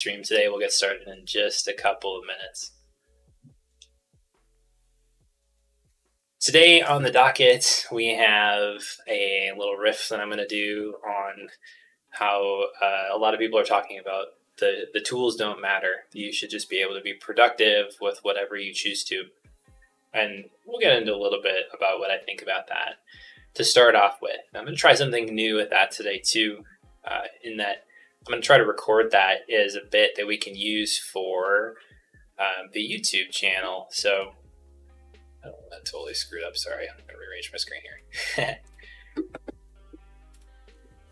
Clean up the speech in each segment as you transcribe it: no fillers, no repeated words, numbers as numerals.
Stream today. We'll get started in just a couple of minutes. Today on the docket, we have a little riff that I'm going to do on how a lot of people are talking about the tools don't matter. You should just be able to be productive with whatever you choose to. And we'll get into a little bit about what I think about that to start off with. I'm going to try something new with that today too, in that I'm going to try to record that as a bit that we can use for the YouTube channel. So, oh, that totally screwed up. Sorry, I'm going to rearrange my screen here.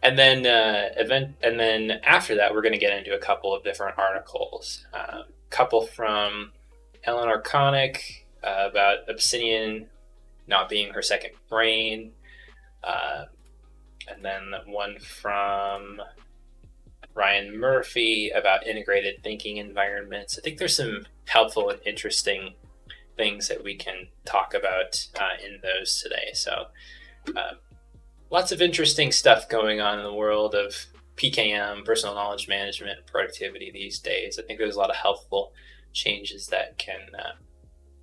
And then after that, we're going to get into a couple of different articles. A couple from Eleanor Konick about Obsidian not being her second brain. And then one from Ryan Murphy about integrated thinking environments. I think there's some helpful and interesting things that we can talk about in those today. So lots of interesting stuff going on in the world of PKM, personal knowledge management, productivity these days. I think there's a lot of helpful changes that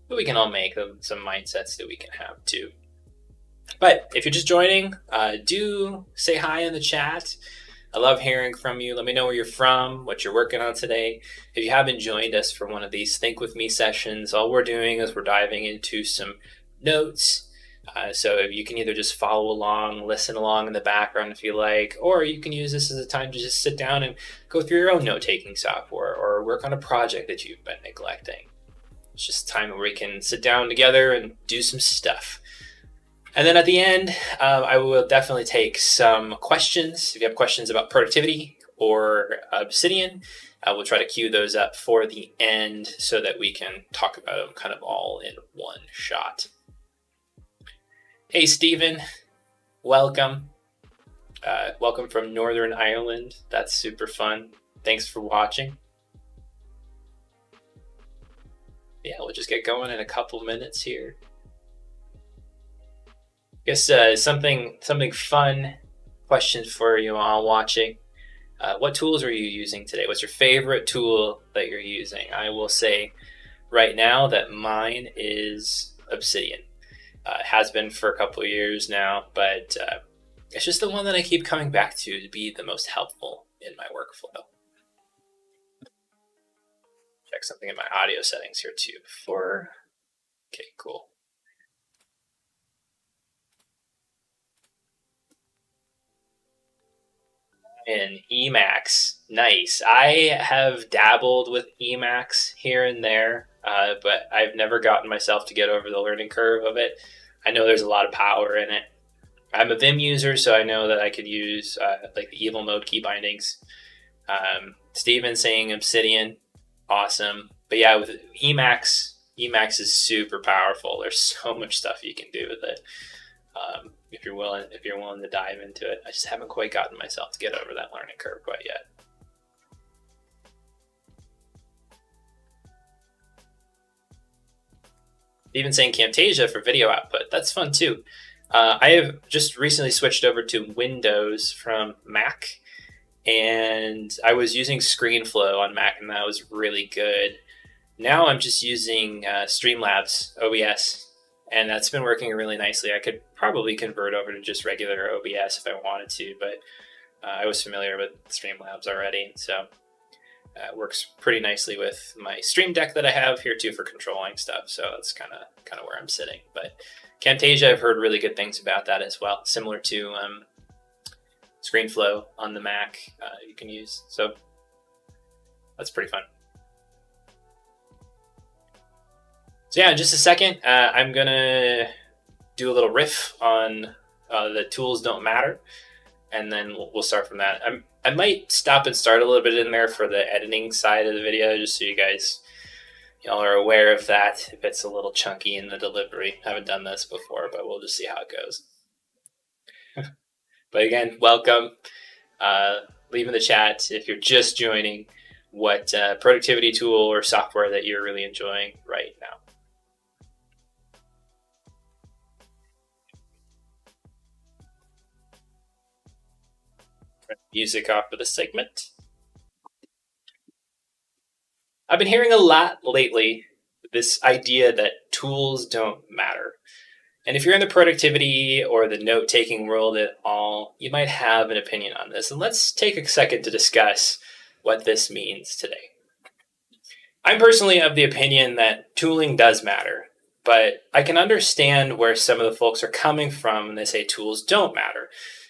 we can all make, some mindsets that we can have too. But if you're just joining, do say hi in the chat. I love hearing from you. Let me know where you're from, what you're working on today. If you haven't joined us for one of these Think With Me sessions, all we're doing is we're diving into some notes. So you can either just follow along, listen along in the background if you like, or you can use this as a time to just sit down and go through your own note-taking software or work on a project that you've been neglecting. It's just a time where we can sit down together and do some stuff. And then at the end, I will definitely take some questions. If you have questions about productivity or Obsidian, we'll try to queue those up for the end so that we can talk about them kind of all in one shot. Hey, Stephen, welcome. Welcome from Northern Ireland. That's super fun. Thanks for watching. Yeah, we'll just get going in a couple minutes here. I guess something fun question for you all watching. What tools are you using today? What's your favorite tool that you're using? I will say right now that mine is Obsidian. It has been for a couple of years now, but it's just the one that I keep coming back to be the most helpful in my workflow. Check something in my audio settings here too before. Okay, cool. And Emacs, nice. I have dabbled with Emacs here and there, but I've never gotten myself to get over the learning curve of it. I know there's a lot of power in it. I'm a Vim user, so I know that I could use like the evil mode key bindings. Steven saying Obsidian, awesome. But yeah, with Emacs is super powerful. There's so much stuff you can do with it. If you're willing to dive into it. I just haven't quite gotten myself to get over that learning curve quite yet. Even saying Camtasia for video output, that's fun too. I have just recently switched over to Windows from Mac, and I was using ScreenFlow on Mac, and that was really good. Now I'm just using Streamlabs OBS, and that's been working really nicely. I could probably convert over to just regular OBS if I wanted to, but I was familiar with Streamlabs already, so it works pretty nicely with my Stream Deck that I have here too for controlling stuff. So that's kind of where I'm sitting. But Camtasia, I've heard really good things about that as well, similar to ScreenFlow on the Mac you can use. So that's pretty fun. So yeah, in just a second, I'm gonna do a little riff on the tools don't matter, and then we'll start from that. I might stop and start a little bit in there for the editing side of the video, just so you guys y'all are aware of that. If it's a little chunky in the delivery, I haven't done this before, but we'll just see how it goes. But again, welcome. Leave in the chat if you're just joining what productivity tool or software that you're really enjoying right now. Music off of the segment. I've been hearing a lot lately this idea that tools don't matter. And if you're in the productivity or the note taking world at all, you might have an opinion on this. And let's take a second to discuss what this means today. I'm personally of the opinion that tooling does matter, but I can understand where some of the folks are coming from when they say tools don't matter.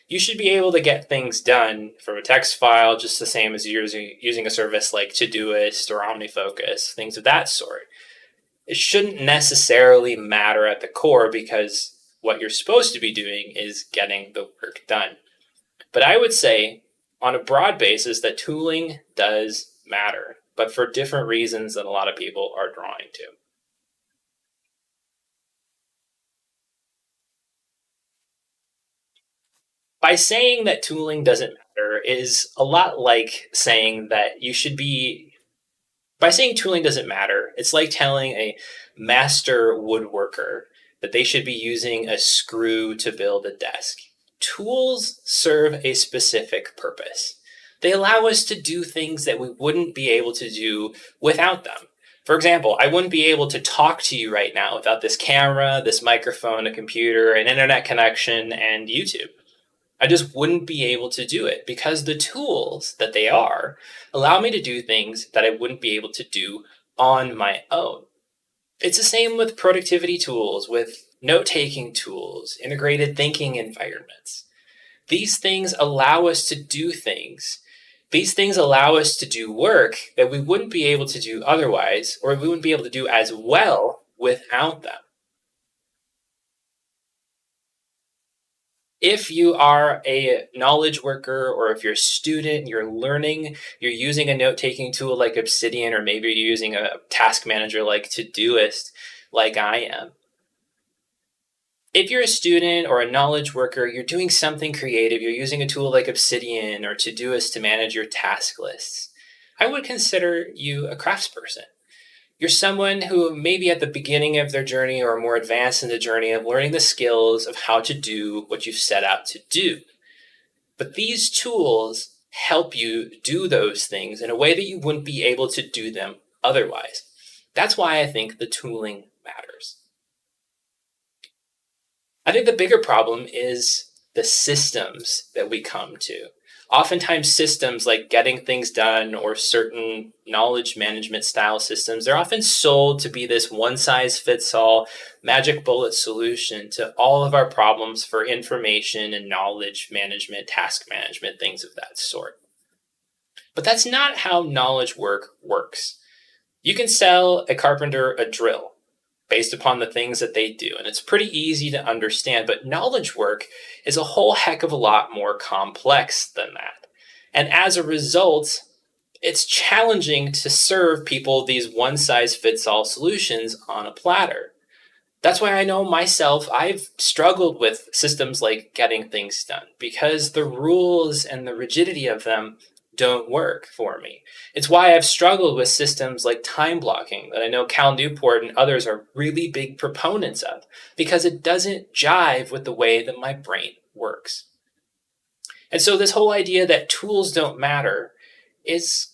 You should be able to get things done from a text file just the same as using a service like Todoist or OmniFocus, things of that sort. It shouldn't necessarily matter at the core because what you're supposed to be doing is getting the work done. But I would say on a broad basis that tooling does matter, but for different reasons than a lot of people are drawing to. By saying that tooling doesn't matter is a lot like saying that you should be by saying tooling doesn't matter, it's like telling a master woodworker that they should be using a screw to build a desk. Tools serve a specific purpose. They allow us to do things that we wouldn't be able to do without them. For example, I wouldn't be able to talk to you right now without this camera, this microphone, a computer, an internet connection, and YouTube. I just wouldn't be able to do it because the tools that they are allow me to do things that I wouldn't be able to do on my own. It's the same with productivity tools, with note-taking tools, integrated thinking environments. These things allow us to do things. These things allow us to do work that we wouldn't be able to do otherwise, or we wouldn't be able to do as well without them. If you are a knowledge worker or if you're a student, you're learning, you're using a note-taking tool like Obsidian, or maybe you're using a task manager like Todoist, like I am. If you're a student or a knowledge worker, you're doing something creative, you're using a tool like Obsidian or Todoist to manage your task lists, I would consider you a craftsperson. You're someone who maybe at the beginning of their journey or more advanced in the journey of learning the skills of how to do what you've set out to do. But these tools help you do those things in a way that you wouldn't be able to do them otherwise. That's why I think the tooling matters. I think the bigger problem is the systems that we come to. Oftentimes systems like getting things done or certain knowledge management style systems, they're often sold to be this one size fits all magic bullet solution to all of our problems for information and knowledge management, task management, things of that sort. But that's not how knowledge work works. You can sell a carpenter a drill based upon the things that they do, and it's pretty easy to understand, but knowledge work is a whole heck of a lot more complex than that. And as a result, it's challenging to serve people these one-size-fits-all solutions on a platter. That's why I know myself, I've struggled with systems like getting things done because the rules and the rigidity of them don't work for me. It's why I've struggled with systems like time blocking that I know Cal Newport and others are really big proponents of because it doesn't jive with the way that my brain works. And so this whole idea that tools don't matter is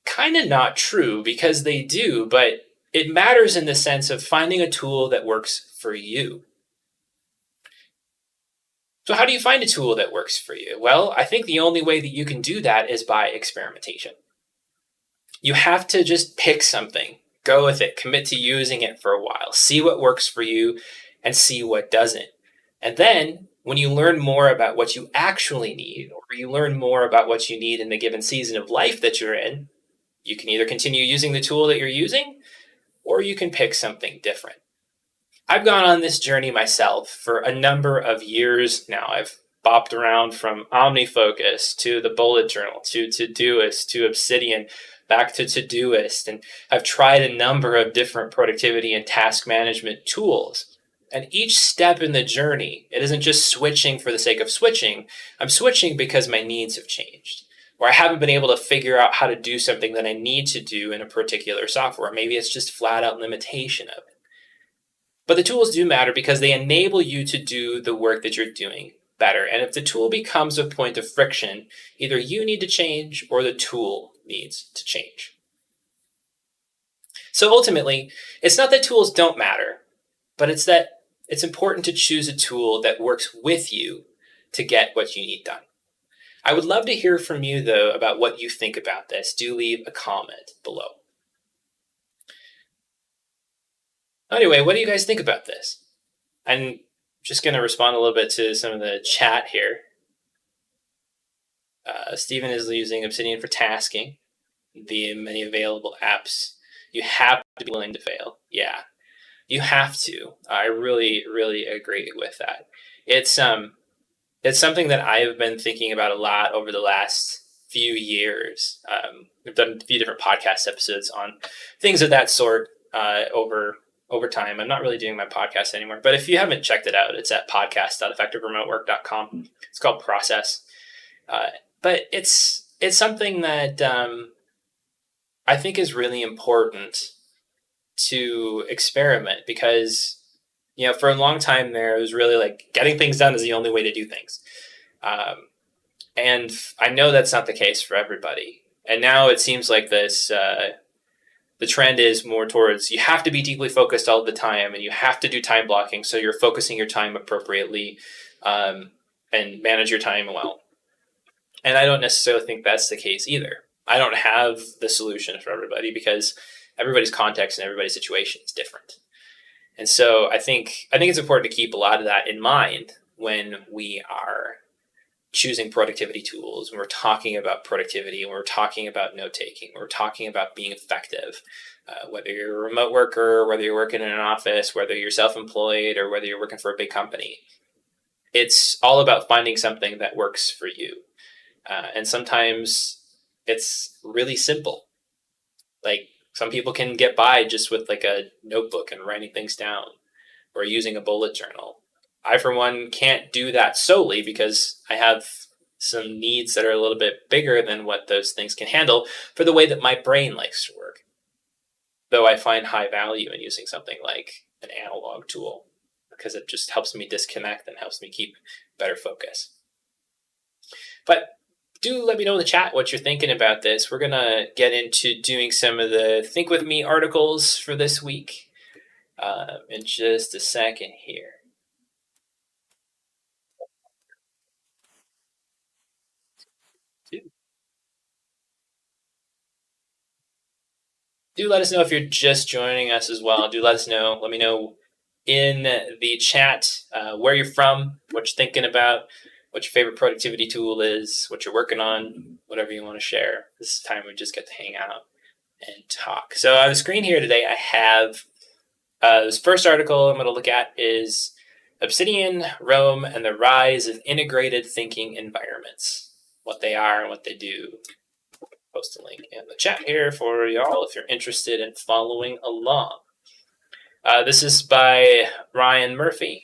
kind of not true because they do, but it matters in the sense of finding a tool that works for you. So how do you find a tool that works for you? Well, I think the only way that you can do that is by experimentation. You have to just pick something, go with it, commit to using it for a while, see what works for you and see what doesn't. And then when you learn more about what you actually need, or you learn more about what you need in the given season of life that you're in, you can either continue using the tool that you're using, or you can pick something different. I've gone on this journey myself for a number of years now. I've bopped around from OmniFocus to the bullet journal to Todoist to Obsidian, back to Todoist, and I've tried a number of different productivity and task management tools. And each step in the journey, it isn't just switching for the sake of switching. I'm switching because my needs have changed, or I haven't been able to figure out how to do something that I need to do in a particular software. Maybe it's just flat out limitation of it. But the tools do matter because they enable you to do the work that you're doing better. And if the tool becomes a point of friction, either you need to change or the tool needs to change. So ultimately, it's not that tools don't matter, but it's that it's important to choose a tool that works with you to get what you need done. I would love to hear from you, though, about what you think about this. Do leave a comment below. Anyway, what do you guys think about this? I'm just going to respond a little bit to some of the chat here. Stephen is using Obsidian for tasking via many available apps. You have to be willing to fail. Yeah, you have to. I really, really agree with that. It's something that I've been thinking about a lot over the last few years. We've done a few different podcast episodes on things of that sort over time. I'm not really doing my podcast anymore, but if you haven't checked it out, it's at podcast.effectiveremotework.com. It's called Process. But it's something that I think is really important to experiment, because for a long time there, it was really like getting things done is the only way to do things. And I know that's not the case for everybody. And now it seems like this, the trend is more towards you have to be deeply focused all the time, and you have to do time blocking so you're focusing your time appropriately, and manage your time well. And I don't necessarily think that's the case either. I don't have the solution for everybody, because everybody's context and everybody's situation is different. And so I think it's important to keep a lot of that in mind when we are choosing productivity tools, when we're talking about productivity, when we're talking about note-taking, when we're talking about being effective, whether you're a remote worker, whether you're working in an office, whether you're self-employed, or whether you're working for a big company. It's all about finding something that works for you. And sometimes it's really simple. Like, some people can get by just with like a notebook and writing things down, or using a bullet journal. I, for one, can't do that solely because I have some needs that are a little bit bigger than what those things can handle for the way that my brain likes to work. Though I find high value in using something like an analog tool, because it just helps me disconnect and helps me keep better focus. But do let me know in the chat what you're thinking about this. We're going to get into doing some of the Think With Me articles for this week in just a second here. Do let us know if you're just joining us as well. Do let us know. Let me know in the chat where you're from, what you're thinking about, what your favorite productivity tool is, what you're working on, whatever you want to share. This is time we just get to hang out and talk. So on the screen here today, I have this first article I'm going to look at is Obsidian, Rome, and the Rise of Integrated Thinking Environments, what they are and what they do. Post a link in the chat here for y'all if you're interested in following along. This is by Ryan Murphy.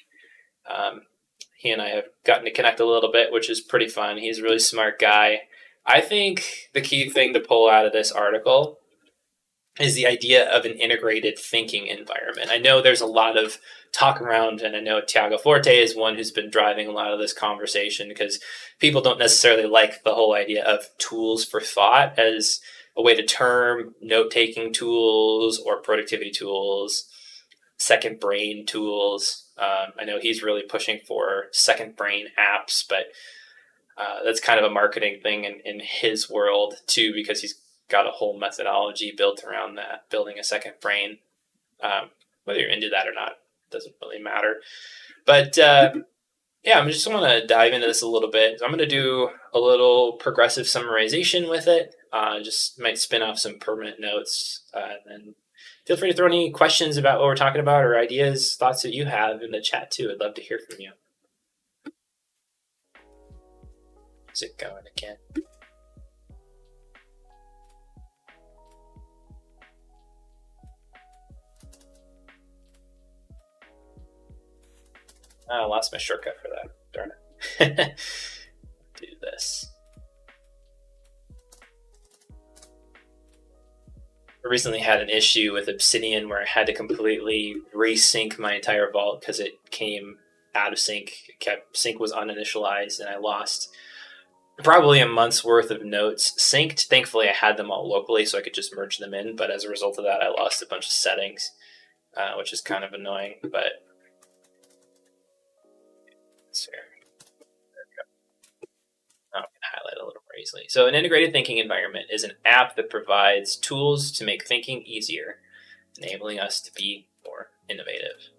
He and I have gotten to connect a little bit, which is pretty fun. He's a really smart guy. I think the key thing to pull out of this article is the idea of an integrated thinking environment. I know there's a lot of talk around, and I know Tiago Forte is one who's been driving a lot of this conversation, because people don't necessarily like the whole idea of tools for thought as a way to term note-taking tools or productivity tools, second brain tools. I know he's really pushing for second brain apps, but that's kind of a marketing thing in his world too, because he's got a whole methodology built around that, building a second brain. Whether you're into that or not doesn't really matter. But yeah, I just want to dive into this a little bit. I'm going to do a little progressive summarization with it. Just might spin off some permanent notes. And feel free to throw any questions about what we're talking about, or ideas, thoughts that you have in the chat too. I'd love to hear from you. Is it going again? Oh, I lost my shortcut for that. Darn it. Do this. I recently had an issue with Obsidian where I had to completely resync my entire vault because it came out of sync. Sync was uninitialized, and I lost probably a month's worth of notes synced. Thankfully, I had them all locally, so I could just merge them in. But as a result of that, I lost a bunch of settings, which is kind of annoying. But let's see. I can highlight a little more easily. So an integrated thinking environment is an app that provides tools to make thinking easier, enabling us to be more innovative.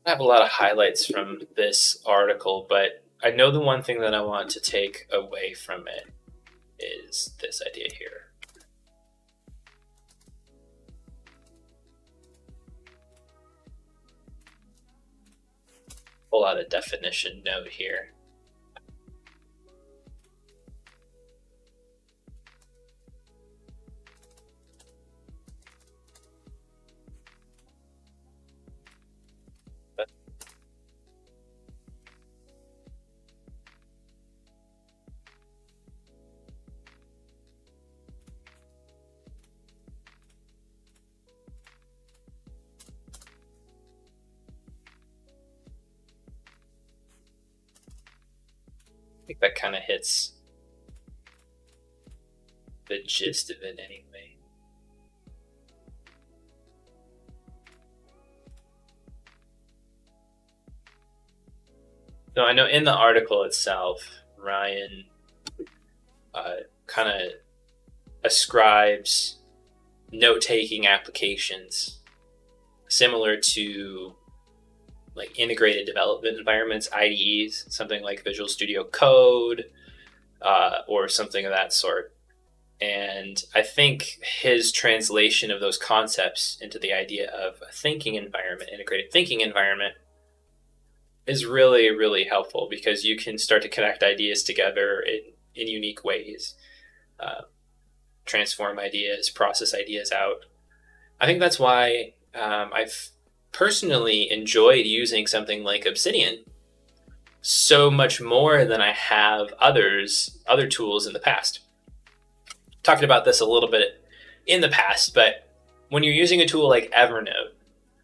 I have a lot of highlights from this article, but I know the one thing that I want to take away from it is this idea here. Pull out a definition note here. I think that kind of hits the gist of it anyway. So I know in the article itself, Ryan kind of ascribes note-taking applications similar to like integrated development environments, IDEs, something like Visual Studio Code, or something of that sort. And I think his translation of those concepts into the idea of a thinking environment, integrated thinking environment, is really, really helpful because you can start to connect ideas together in unique ways, transform ideas, process ideas out. I think that's why I've personally enjoyed using something like Obsidian so much more than I have other tools in the past. Talked about this a little bit in the past, but when you're using a tool like Evernote,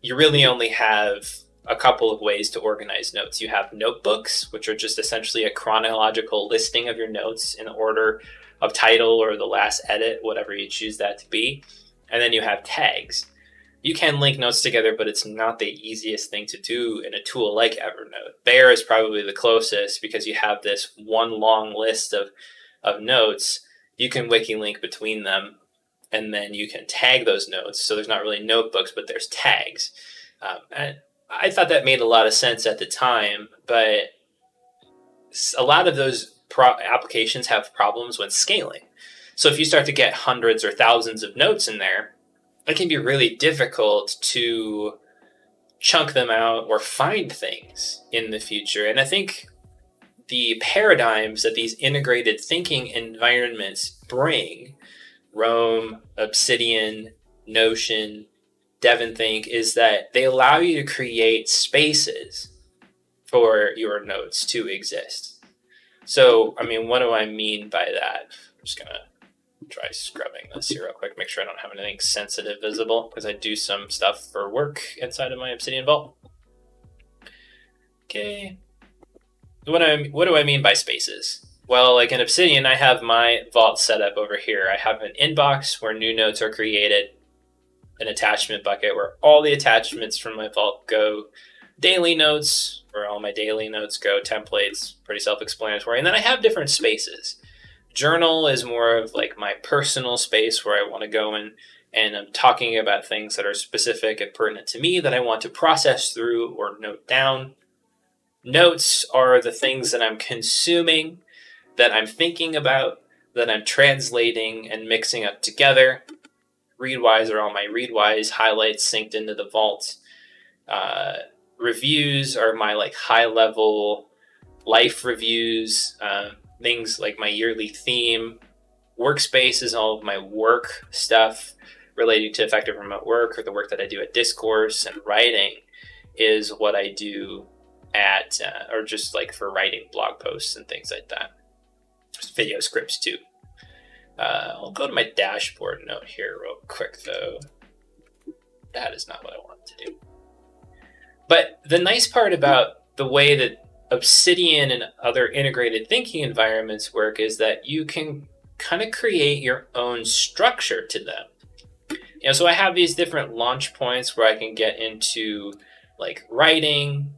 you really only have a couple of ways to organize notes. You have notebooks, which are just essentially a chronological listing of your notes in order of title or the last edit, whatever you choose that to be. And then you have tags. You can link notes together, but it's not the easiest thing to do in a tool like Evernote. Bear is probably the closest because you have this one long list of notes. You can wiki link between them, and then you can tag those notes. So there's not really notebooks, but there's tags. And I thought that made a lot of sense at the time, but a lot of those applications have problems when scaling. So if you start to get hundreds or thousands of notes in there, it can be really difficult to chunk them out or find things in the future. And I think the paradigms that these integrated thinking environments bring, Rome, Obsidian, Notion, DevonThink, is that they allow you to create spaces for your notes to exist. So, I mean, what do I mean by that? I'm just going to try scrubbing this here real quick, make sure I don't have anything sensitive visible, because I do some stuff for work inside of my Obsidian Vault. Okay. What do I mean by spaces? Well, like in Obsidian, I have my vault set up over here. I have an inbox where new notes are created, an attachment bucket where all the attachments from my vault go, daily notes where all my daily notes go, templates, pretty self-explanatory. And then I have different spaces. Journal is more of like my personal space where I want to go in and I'm talking about things that are specific and pertinent to me that I want to process through or note down. Notes are the things that I'm consuming, that I'm thinking about, that I'm translating and mixing up together. Readwise are all my readwise highlights synced into the vault. Reviews are my like high level life reviews, things like my yearly theme. Workspace is all of my work stuff relating to effective remote work or the work that I do at Discourse, and writing is what I do at, or just like for writing blog posts and things like that. video scripts too. I'll go to my dashboard note here real quick though. That is not what I wanted to do. But the nice part about the way that Obsidian and other integrated thinking environments work is that you can kind of create your own structure to them. So I have these different launch points where I can get into like writing.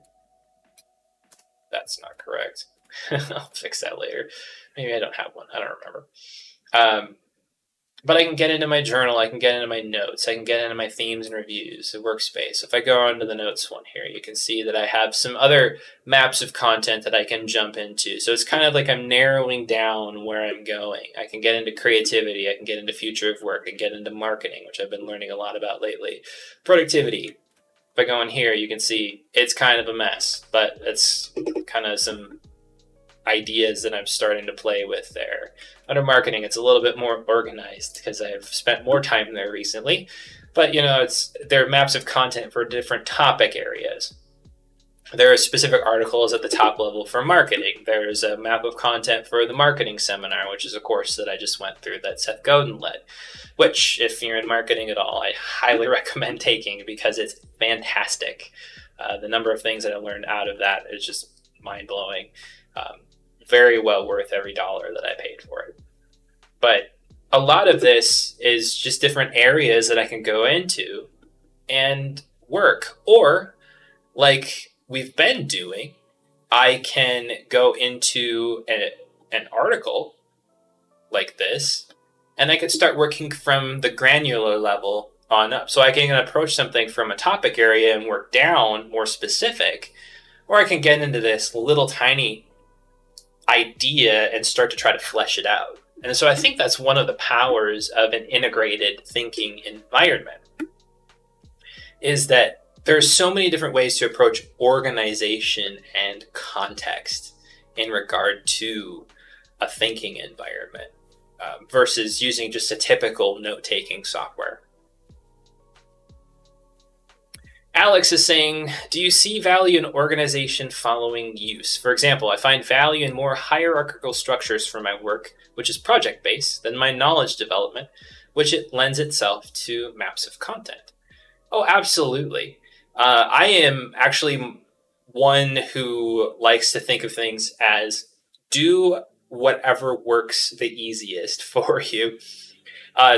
That's not correct. I'll fix that later. Maybe I don't have one. I don't remember. But I can get into my journal. I can get into my notes. I can get into my themes and reviews, the workspace. If I go onto the notes one here, you can see that I have some other maps of content that I can jump into. So it's kind of like I'm narrowing down where I'm going. I can get into creativity. I can get into future of work. I can get into marketing, which I've been learning a lot about lately. Productivity. If I go in here, you can see it's kind of a mess, but it's kind of some ideas that I'm starting to play with there. Under marketing, it's a little bit more organized because I've spent more time there recently. But there are maps of content for different topic areas. There are specific articles at the top level for marketing. There's a map of content for the marketing seminar, which is a course that I just went through that Seth Godin led, which if you're in marketing at all, I highly recommend taking because it's fantastic. The number of things that I learned out of that is just mind-blowing. Very well worth every dollar that I paid for it. But a lot of this is just different areas that I can go into and work. Or, like we've been doing, I can go into an article like this, and I could start working from the granular level on up. So I can approach something from a topic area and work down more specific, or I can get into this little tiny idea and start to try to flesh it out. And so I think that's one of the powers of an integrated thinking environment, is that there's so many different ways to approach organization and context in regard to a thinking environment versus using just a typical note-taking software. Alex is saying, do you see value in organization following use? For example, I find value in more hierarchical structures for my work, which is project-based, than my knowledge development, which it lends itself to maps of content. Oh, absolutely. I am actually one who likes to think of things as do whatever works the easiest for you.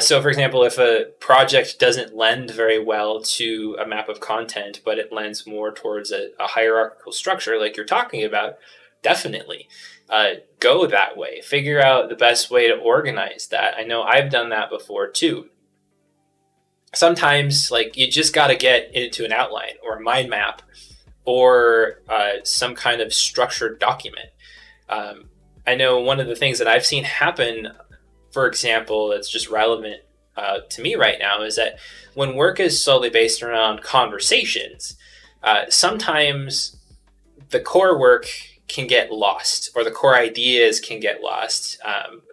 So, for example, if a project doesn't lend very well to a map of content, but it lends more towards a hierarchical structure like you're talking about, definitely go that way. Figure out the best way to organize that. I know I've done that before too. Sometimes, you just got to get into an outline or a mind map or some kind of structured document. I know one of the things that I've seen happen, for example, that's just relevant to me right now, is that when work is solely based around conversations, sometimes the core work can get lost or the core ideas can get lost.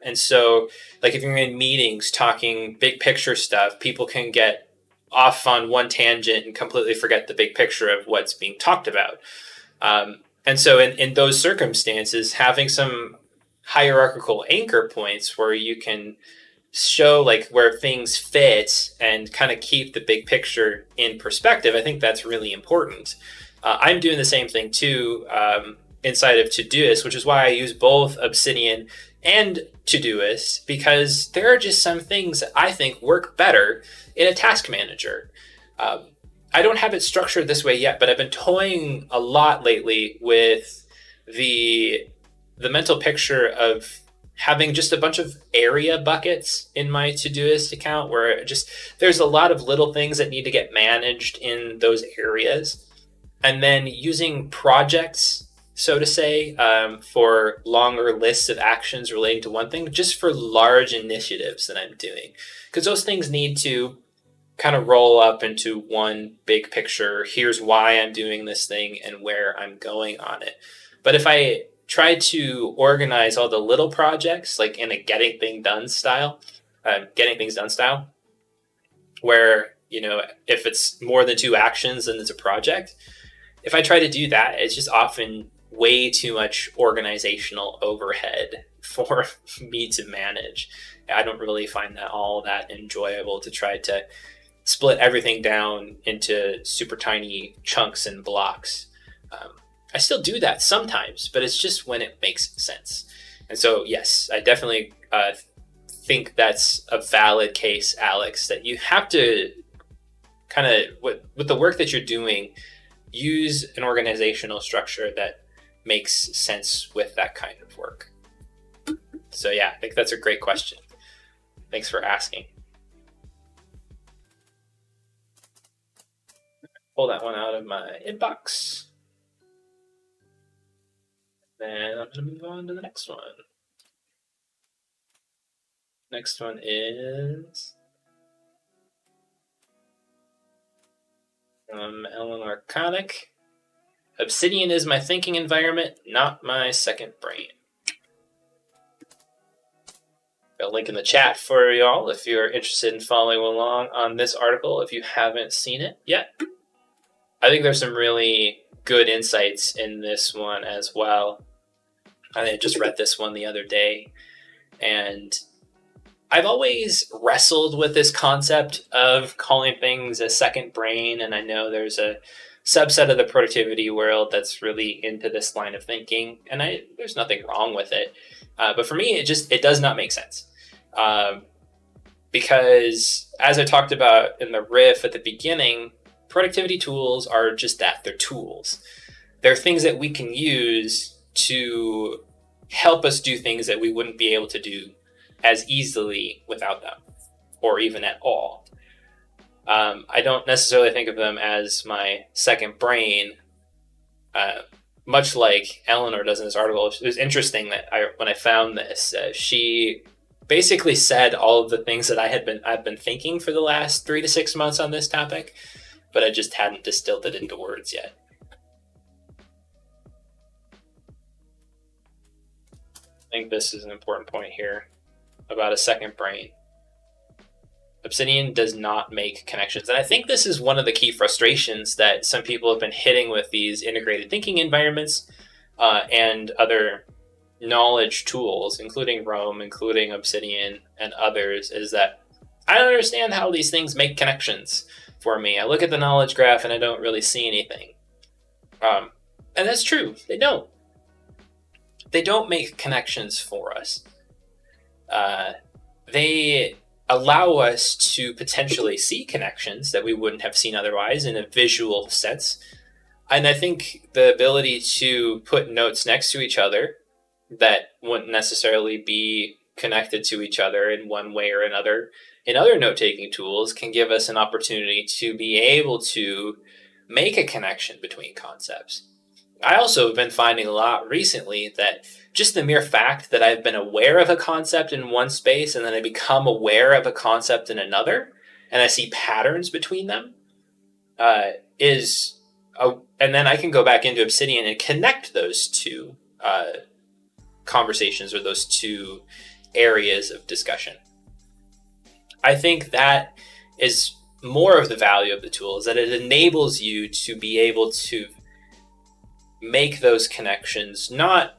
And so, if you're in meetings talking big picture stuff, people can get off on one tangent and completely forget the big picture of what's being talked about. And so in those circumstances, having some hierarchical anchor points where you can show where things fit and kind of keep the big picture in perspective, I think that's really important. I'm doing the same thing too inside of Todoist, which is why I use both Obsidian and Todoist, because there are just some things that I think work better in a task manager. I don't have it structured this way yet, but I've been toying a lot lately with the mental picture of having just a bunch of area buckets in my Todoist account where there's a lot of little things that need to get managed in those areas. And then using projects, so to say, for longer lists of actions relating to one thing, just for large initiatives that I'm doing. Because those things need to kind of roll up into one big picture. Here's why I'm doing this thing and where I'm going on it. But if I try to organize all the little projects, in a getting things done style, where, if it's more than 2 actions, then it's a project. If I try to do that, it's just often way too much organizational overhead for me to manage. I don't really find that all that enjoyable to try to split everything down into super tiny chunks and blocks. I still do that sometimes, but it's just when it makes sense. And so, yes, I definitely think that's a valid case, Alex, that you have to kind of, with the work that you're doing, use an organizational structure that makes sense with that kind of work. So yeah, I think that's a great question. Thanks for asking. Pull that one out of my inbox. Then I'm going to move on to the next one. Next one is Eleanor Konick. Obsidian is my thinking environment, not my second brain. Got a link in the chat for y'all if you're interested in following along on this article if you haven't seen it yet. I think there's some really good insights in this one as well. I just read this one the other day, and I've always wrestled with this concept of calling things a second brain, and I know there's a subset of the productivity world that's really into this line of thinking, and there's nothing wrong with it. But for me, it does not make sense. Because as I talked about in the riff at the beginning, productivity tools are just that, they're tools. They're things that we can use to help us do things that we wouldn't be able to do as easily without them, or even at all. I don't necessarily think of them as my second brain, much like Eleanor does in this article. It was interesting that when I found this, she basically said all of the things that I've been thinking for the last 3 to 6 months on this topic, but I just hadn't distilled it into words yet. I think this is an important point here about a second brain. Obsidian does not make connections. And I think this is one of the key frustrations that some people have been hitting with these integrated thinking environments and other knowledge tools, including Rome, including Obsidian and others, is that I don't understand how these things make connections for me. I look at the knowledge graph and I don't really see anything. And that's true. They don't. They don't make connections for us. They allow us to potentially see connections that we wouldn't have seen otherwise in a visual sense. And I think the ability to put notes next to each other that wouldn't necessarily be connected to each other in one way or another in other note-taking tools can give us an opportunity to be able to make a connection between concepts. I also have been finding a lot recently that just the mere fact that I've been aware of a concept in one space and then I become aware of a concept in another, and I see patterns between them, and then I can go back into Obsidian and connect those two conversations or those two areas of discussion. I think that is more of the value of the tool, is that it enables you to be able to make those connections, not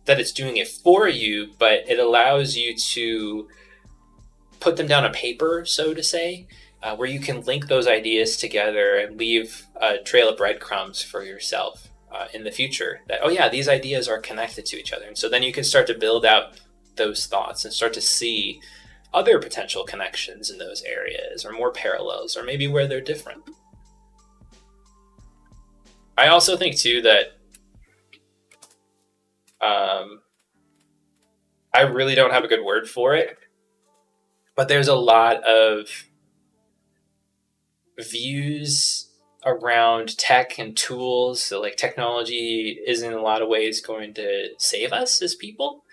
that it's doing it for you, but it allows you to put them down on paper, so to say, where you can link those ideas together and leave a trail of breadcrumbs for yourself in the future that, oh yeah, these ideas are connected to each other. And so then you can start to build out those thoughts and start to see other potential connections in those areas, or more parallels, or maybe where they're different. I also think too that I really don't have a good word for it, but there's a lot of views around tech and tools. So like technology is in a lot of ways going to save us as people.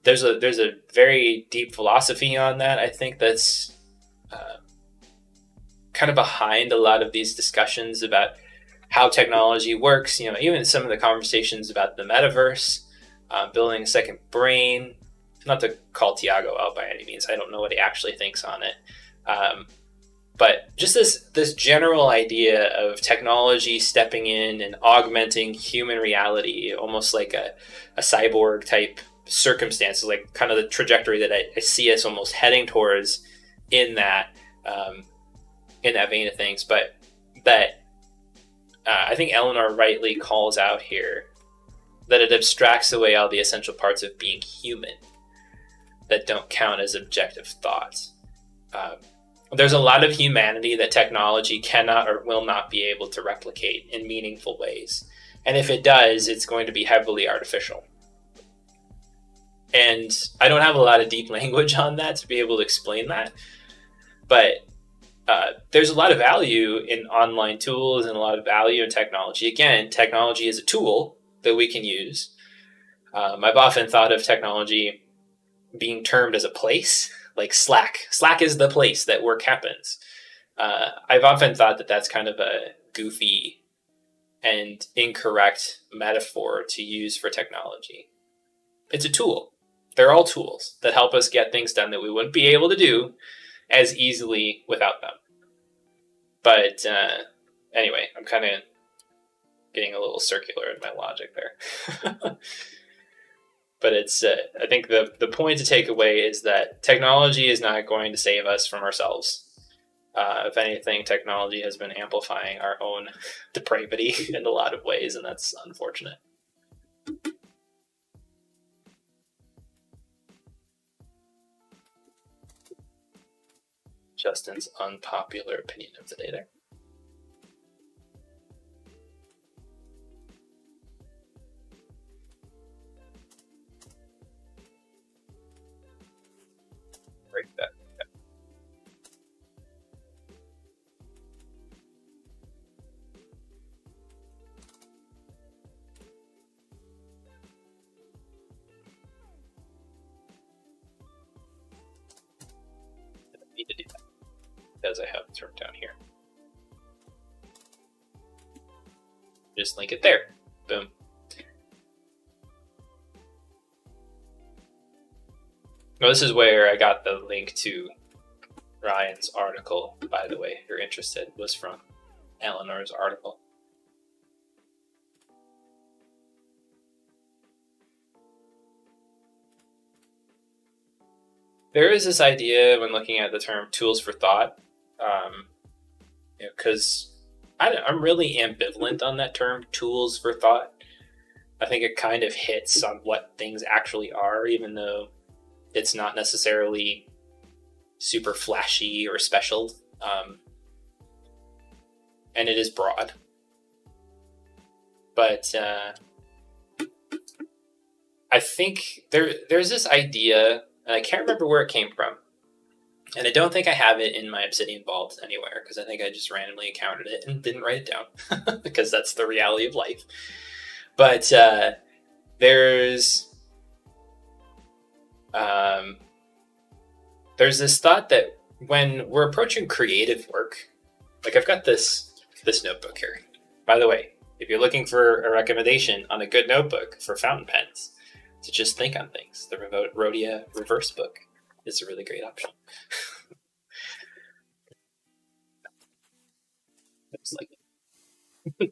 There's a very deep philosophy on that. I think that's kind of behind a lot of these discussions about how technology works. You know, even some of the conversations about the metaverse, building a second brain. Not to call Tiago out by any means. I don't know what he actually thinks on it. But just this general idea of technology stepping in and augmenting human reality, almost like a cyborg type circumstance, like kind of the trajectory that I see us almost heading towards in that vein of things. But that I think Eleanor rightly calls out here that it abstracts away all the essential parts of being human that don't count as objective thoughts. There's a lot of humanity that technology cannot or will not be able to replicate in meaningful ways. And if it does, it's going to be heavily artificial. And I don't have a lot of deep language on that to be able to explain that. But there's a lot of value in online tools and a lot of value in technology. Again, technology is a tool that we can use. I've often thought of technology being termed as a place, like Slack. Slack is the place that work happens. I've often thought that that's kind of a goofy and incorrect metaphor to use for technology. It's a tool. They're all tools that help us get things done that we wouldn't be able to do as easily without them. But anyway, I'm kind of getting a little circular in my logic there. But it's I think the point to take away is that technology is not going to save us from ourselves. If anything, technology has been amplifying our own depravity in a lot of ways, and that's unfortunate. Justin's unpopular opinion of the day there. Break that. I need to do that because I have it turned down here. Just link it there. Boom. Well, this is where I got the link to Ryan's article, by the way, if you're interested, was from Eleanor's article. There is this idea when looking at the term tools for thought, because I'm really ambivalent on that term, tools for thought. I think it kind of hits on what things actually are, even though it's not necessarily super flashy or special, and it is broad. But I think there's this idea, and I can't remember where it came from, and I don't think I have it in my Obsidian vault anywhere, because I think I just randomly encountered it and didn't write it down, because that's the reality of life. But there's this thought that when we're approaching creative work, like I've got this notebook here. By the way, if you're looking for a recommendation on a good notebook for fountain pens to just think on things, the Rhodia Reverse book is a really great option.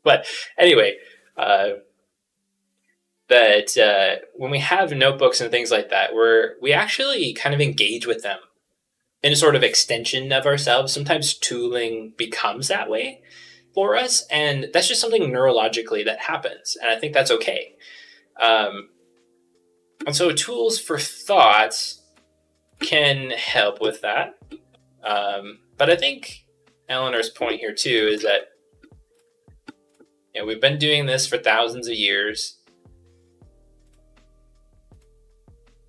But anyway, that when we have notebooks and things like that, we actually kind of engage with them in a sort of extension of ourselves. Sometimes tooling becomes that way for us, and that's just something neurologically that happens, and I think that's okay. And so tools for thought can help with that. But I think Eleanor's point here too is that we've been doing this for thousands of years.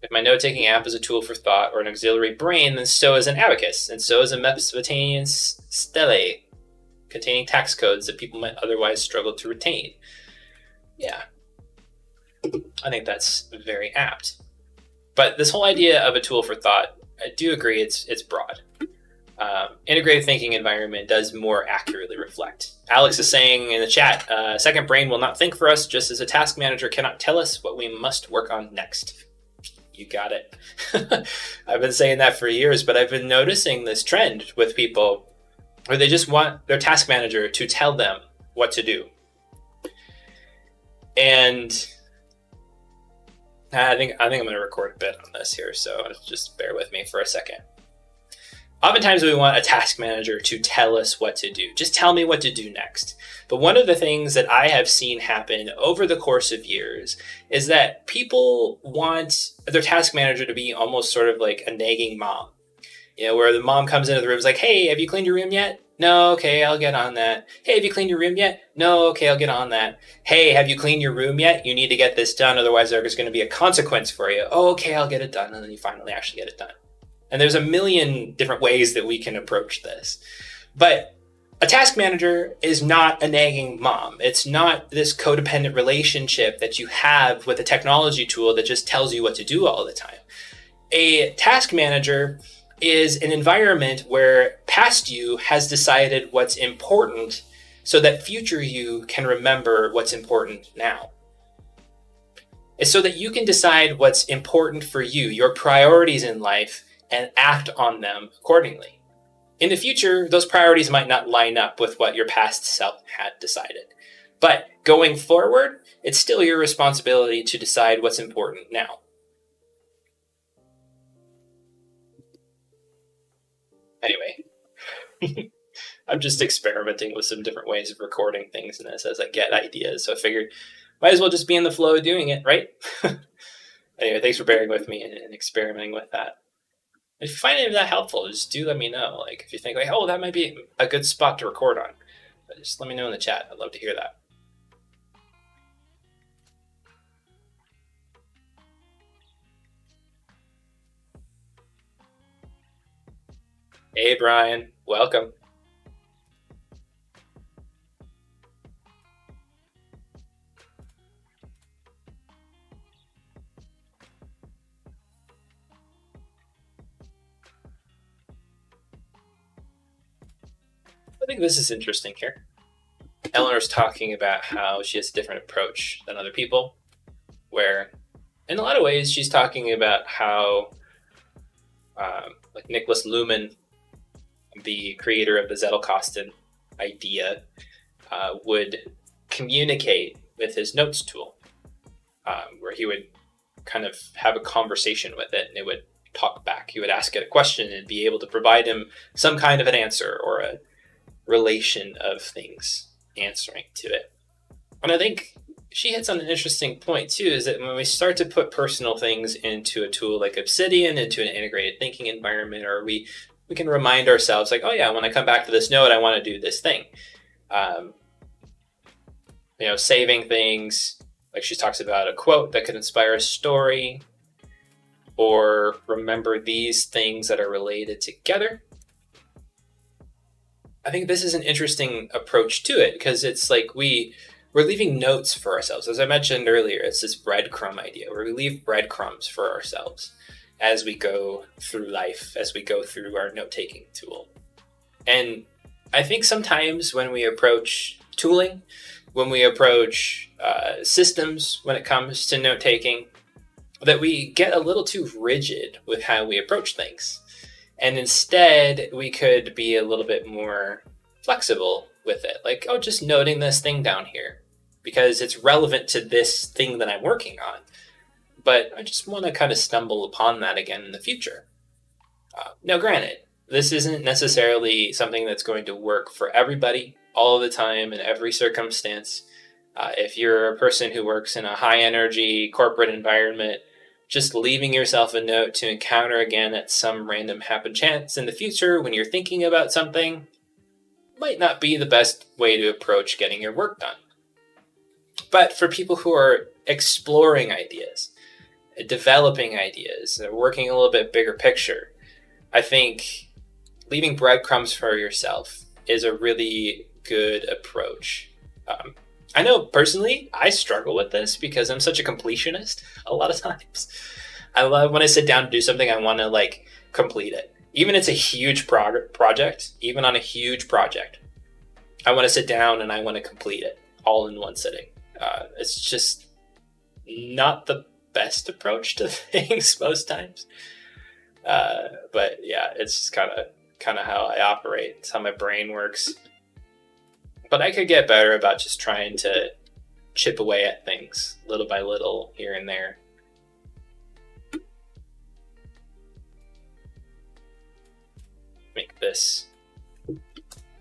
If my note-taking app is a tool for thought or an auxiliary brain, then so is an abacus, and so is a Mesopotamian stele containing tax codes that people might otherwise struggle to retain. Yeah, I think that's very apt. But this whole idea of a tool for thought, I do agree it's broad. Integrated thinking environment does more accurately reflect. Alex is saying in the chat, second brain will not think for us, just as a task manager cannot tell us what we must work on next. You got it. I've been saying that for years, but I've been noticing this trend with people or they just want their task manager to tell them what to do. And I think I'm going to record a bit on this here, so just bear with me for a second. Oftentimes we want a task manager to tell us what to do. Just tell me what to do next. But one of the things that I have seen happen over the course of years is that people want their task manager to be almost sort of like a nagging mom. Where the mom comes into the room, is like, hey, have you cleaned your room yet? No, okay, I'll get on that. Hey, have you cleaned your room yet? No, okay, I'll get on that. Hey, have you cleaned your room yet? You need to get this done, otherwise there's going to be a consequence for you. Oh, okay, I'll get it done. And then you finally actually get it done. And there's a million different ways that we can approach this. But a task manager is not a nagging mom. It's not this codependent relationship that you have with a technology tool that just tells you what to do all the time. A task manager is an environment where past you has decided what's important so that future you can remember what's important now. It's so that you can decide what's important for you, your priorities in life, and act on them accordingly. In the future, those priorities might not line up with what your past self had decided. But going forward, it's still your responsibility to decide what's important now. Anyway, I'm just experimenting with some different ways of recording things in this as I get ideas. So I figured might as well just be in the flow of doing it, right? Anyway, thanks for bearing with me and experimenting with that. If you find any of that helpful, just do let me know. Like if you think like, oh, that might be a good spot to record on, just let me know in the chat. I'd love to hear that. Hey, Brian, welcome. I think this is interesting here. Eleanor's talking about how she has a different approach than other people, where in a lot of ways she's talking about how like Nicholas Luhmann, the creator of the Zettelkasten idea, would communicate with his notes tool, where he would kind of have a conversation with it and it would talk back. He would ask it a question and be able to provide him some kind of an answer or a relation of things answering to it. And I think she hits on an interesting point too, is that when we start to put personal things into a tool like Obsidian, into an integrated thinking environment, or we can remind ourselves like, oh yeah, when I come back to this node, I want to do this thing. Saving things, like she talks about a quote that could inspire a story, or remember these things that are related together. I think this is an interesting approach to it because it's like we're leaving notes for ourselves. As I mentioned earlier, it's this breadcrumb idea where we leave breadcrumbs for ourselves as we go through life, as we go through our note-taking tool. And I think sometimes when we approach tooling, when we approach systems when it comes to note-taking, that we get a little too rigid with how we approach things. And instead, we could be a little bit more flexible with it. Like, oh, just noting this thing down here because it's relevant to this thing that I'm working on. But I just want to kind of stumble upon that again in the future. Now, granted, this isn't necessarily something that's going to work for everybody all the time in every circumstance. If you're a person who works in a high-energy corporate environment, just leaving yourself a note to encounter again at some random happen chance in the future when you're thinking about something might not be the best way to approach getting your work done. But for people who are exploring ideas, developing ideas, working a little bit bigger picture, I think leaving breadcrumbs for yourself is a really good approach. I know personally, I struggle with this because I'm such a completionist a lot of times. I love when I sit down to do something, I want to complete it. Even if it's a huge project, even on a huge project, I want to sit down and I want to complete it all in one sitting. It's just not the best approach to things most times. But yeah, it's kind kind of how I operate. It's how my brain works. But I could get better about just trying to chip away at things little by little here and there. I think this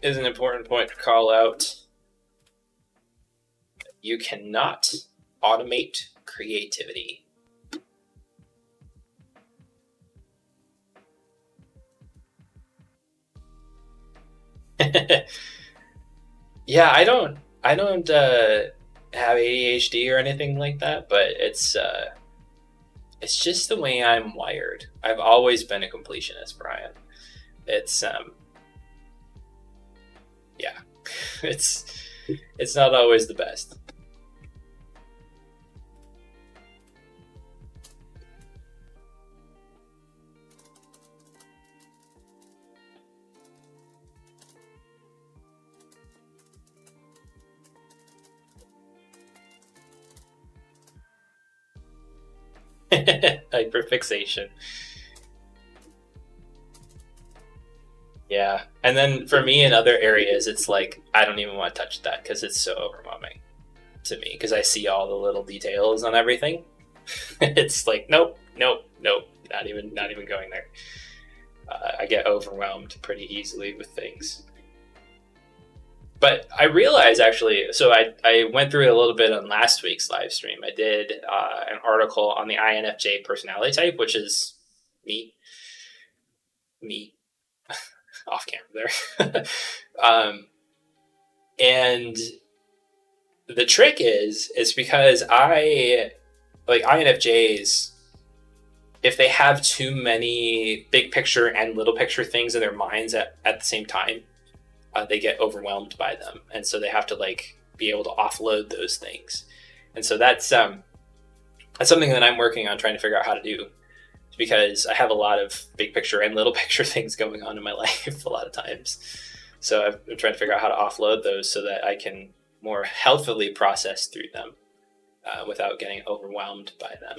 is an important point to call out. You cannot automate creativity. Yeah, I don't have ADHD or anything like that, but it's just the way I'm wired. I've always been a completionist, Brian. It's yeah, it's not always the best. Hyperfixation. Yeah. And then for me in other areas, it's like, I don't even want to touch that because it's so overwhelming to me because I see all the little details on everything. It's like, nope, nope, nope, not even going there. I get overwhelmed pretty easily with things. But I realized actually, so I went through it a little bit on last week's live stream. I did an article on the INFJ personality type, which is me off camera there. And the trick is because I like INFJs, if they have too many big picture and little picture things in their minds at the same time, they get overwhelmed by them, and so they have to like be able to offload those things. And so that's something that I'm working on trying to figure out how to do, because I have a lot of big picture and little picture things going on in my life a lot of times. So I'm trying to figure out how to offload those so that I can more healthily process through them without getting overwhelmed by them.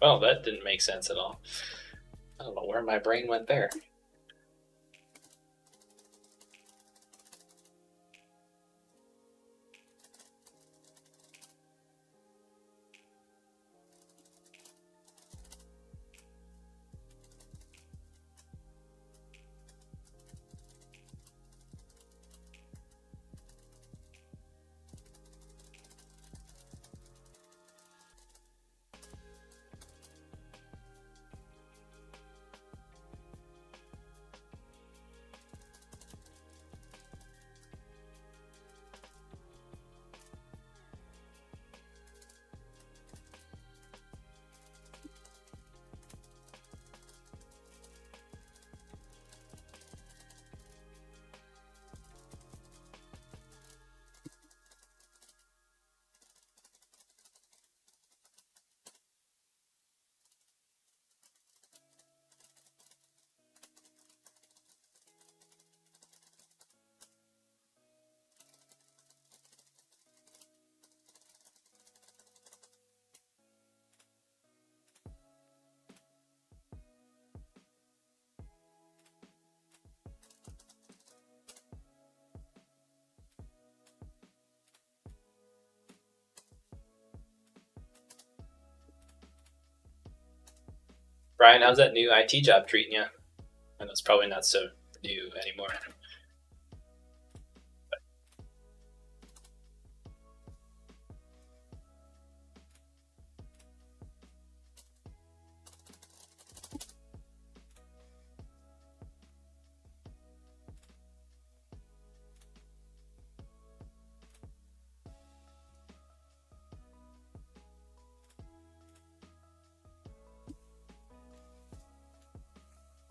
Well, that didn't make sense at all. I don't know where my brain went there. Brian, how's that new IT job treating you? I know it's probably not so new anymore.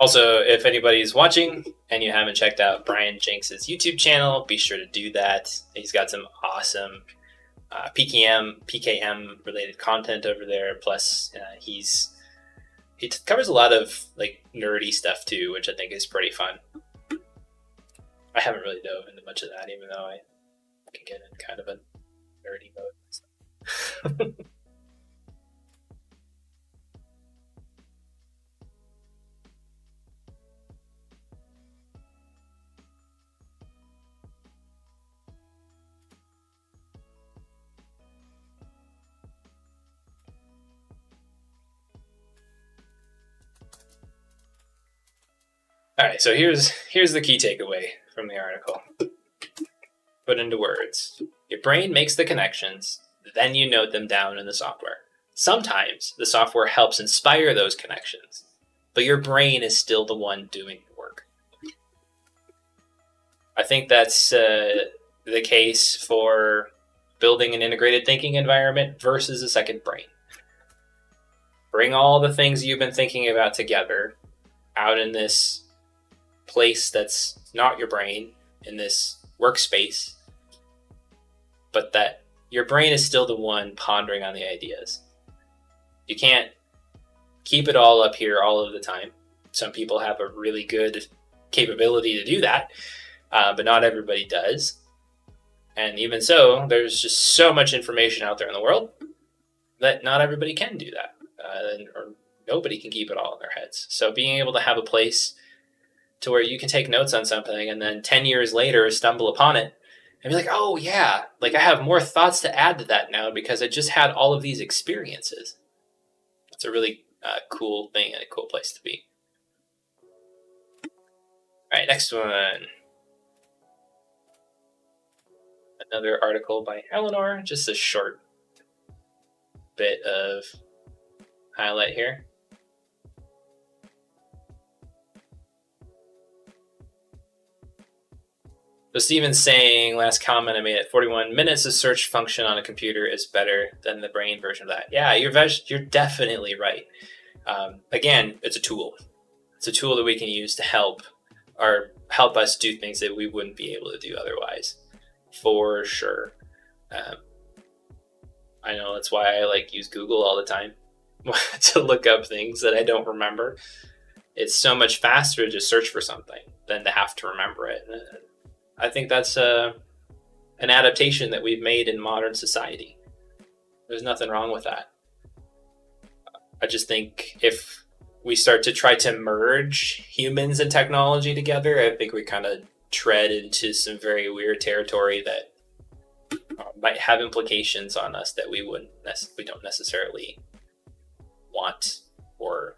Also, if anybody's watching and you haven't checked out Brian Jenks's YouTube channel, be sure to do that. He's got some awesome PKM related content over there. Plus, he covers a lot of like nerdy stuff too, which I think is pretty fun. I haven't really dove into much of that, even though I can get in kind of a nerdy mode. All right, so here's the key takeaway from the article. Put into words. Your brain makes the connections, then you note them down in the software. Sometimes the software helps inspire those connections, but your brain is still the one doing the work. I think that's the case for building an integrated thinking environment versus a second brain. Bring all the things you've been thinking about together out in this place that's not your brain, in this workspace, but that your brain is still the one pondering on the ideas. You can't keep it all up here all of the time. Some people have a really good capability to do that, but not everybody does. And even so, there's just so much information out there in the world that not everybody can do that, or nobody can keep it all in their heads. So being able to have a place to where you can take notes on something and then 10 years later stumble upon it and be like, oh yeah, like I have more thoughts to add to that now because I just had all of these experiences. It's a really cool thing and a cool place to be. All right, next one. Another article by Eleanor, just a short bit of highlight here. So Steven's saying, last comment I made at 41 minutes, the search function on a computer is better than the brain version of that. Yeah, you're definitely right. Again, it's a tool. It's a tool that we can use to help us do things that we wouldn't be able to do otherwise, for sure. I know that's why I use Google all the time to look up things that I don't remember. It's so much faster to just search for something than to have to remember it. I think that's an adaptation that we've made in modern society. There's nothing wrong with that. I just think if we start to try to merge humans and technology together, I think we kind of tread into some very weird territory that might have implications on us that we don't necessarily want or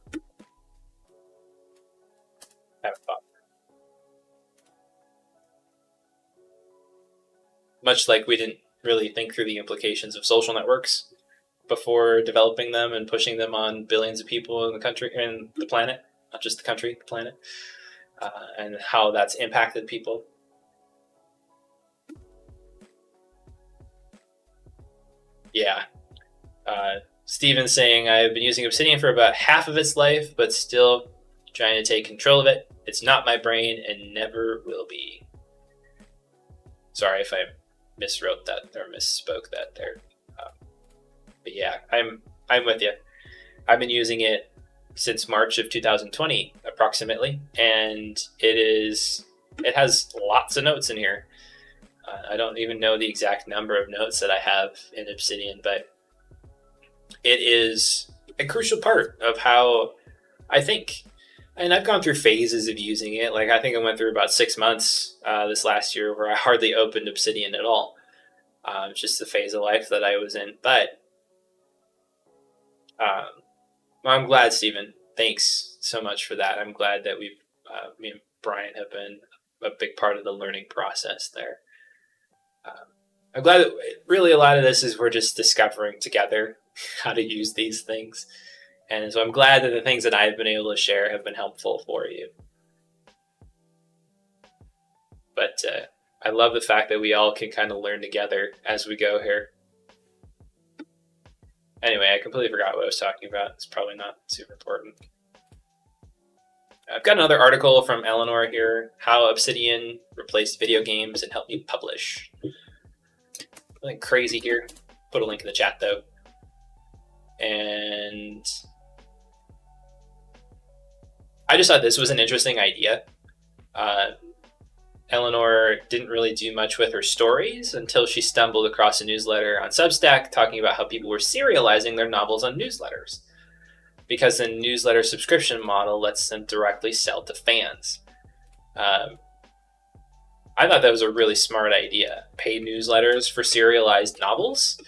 have thought. Much like we didn't really think through the implications of social networks before developing them and pushing them on billions of people in the country and the planet, not just the country, the planet, and how that's impacted people. Yeah. Steven's saying, I've been using Obsidian for about half of its life, but still trying to take control of it. It's not my brain and never will be. Sorry if I miswrote that or misspoke that there. But yeah, I'm with you. I've been using it since March of 2020, approximately, and it has lots of notes in here. I don't even know the exact number of notes that I have in Obsidian, but it is a crucial part of how I think. And I've gone through phases of using it. I think I went through about 6 months this last year where I hardly opened Obsidian at all. It's just the phase of life that I was in. But I'm glad, Stephen. Thanks so much for that. I'm glad that me and Brian have been a big part of the learning process there. I'm glad that really a lot of this is we're just discovering together how to use these things. And so I'm glad that the things that I've been able to share have been helpful for you. But I love the fact that we all can kind of learn together as we go here. Anyway, I completely forgot what I was talking about. It's probably not super important. I've got another article from Eleanor here, how Obsidian replaced video games and helped me publish. Nothing crazy here. Put a link in the chat though. And I just thought this was an interesting idea. Eleanor didn't really do much with her stories until she stumbled across a newsletter on Substack talking about how people were serializing their novels on newsletters, because the newsletter subscription model lets them directly sell to fans. I thought that was a really smart idea. Paid newsletters for serialized novels.